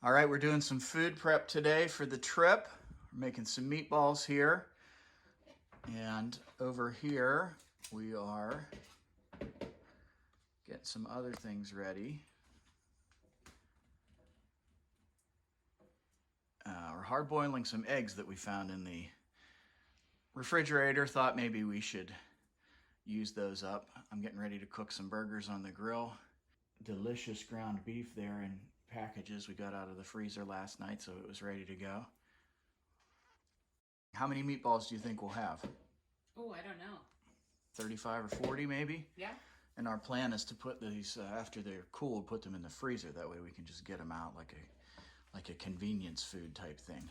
All right, we're doing some food prep today for the trip. We're making some meatballs here. And over here, we are getting some other things ready. We're hard boiling some eggs that we found in the refrigerator. Thought maybe we should use those up. I'm getting ready to cook some burgers on the grill. Delicious ground beef there in packages we got out of the freezer last night, so it was ready to go. How many meatballs do you think we'll have? Oh, I don't know. 35 or 40 maybe? Yeah. And our plan is to put these, after they're cooled, put them in the freezer. That way we can just get them out like a convenience food type thing.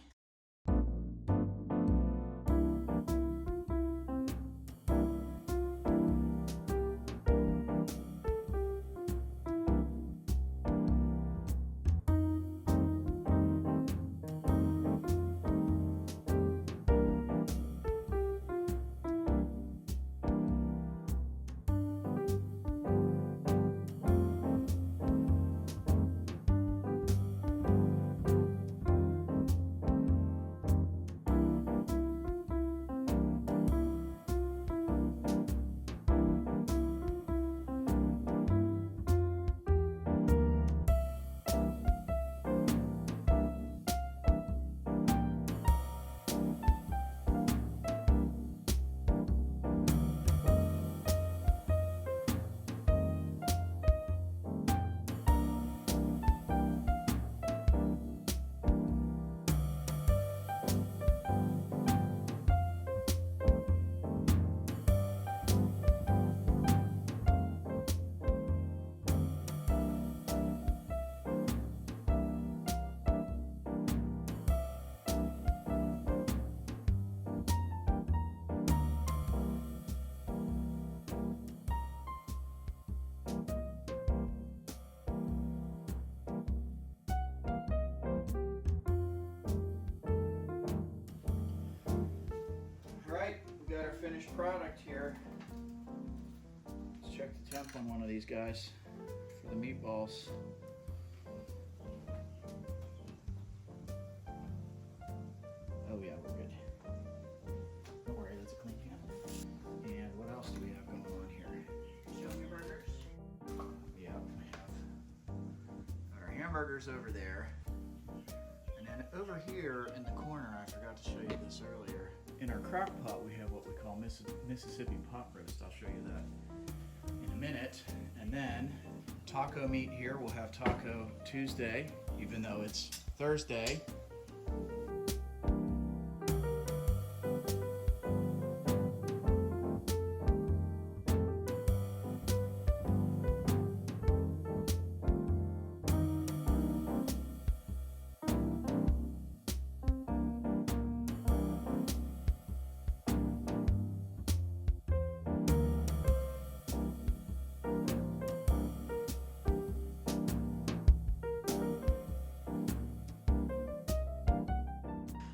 Got our finished product here. Let's check the temp on one of these guys for the meatballs. Oh yeah, we're good. Don't worry, that's a clean pan. And what else do we have going on here? Show me burgers. Yeah, we have got our hamburgers over there. And then over here in the corner, I forgot to show you this earlier. In our crock pot, we have what we call Mississippi pot roast. I'll show you that in a minute. And then taco meat here. We'll have Taco Tuesday, even though it's Thursday.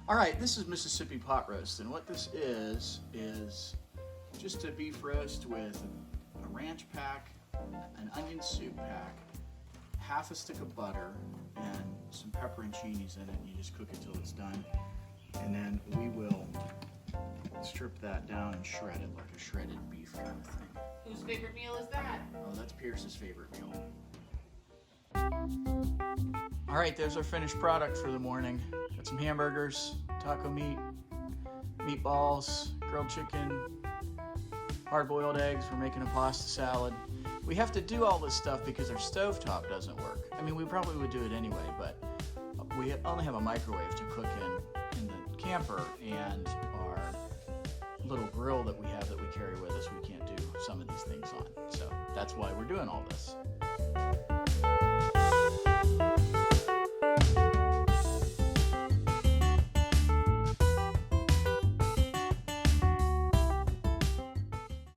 All right, this is Mississippi pot roast, and what this is just a beef roast with a ranch pack, an onion soup pack, half a stick of butter, and some pepperoncinis in it, and you just cook it till it's done. And then we will strip that down and shred it like a shredded beef kind of thing. Whose favorite meal is that? Oh, that's Pierce's favorite meal. All right, there's our finished product for the morning. Got some hamburgers, taco meat, meatballs, grilled chicken, hard-boiled eggs. We're making a pasta salad. We have to do all this stuff because our stovetop doesn't work. I mean, we probably would do it anyway, but we only have a microwave to cook in the camper, and our little grill that we have that we carry with us, we can't do some of these things on. So that's why we're doing all this.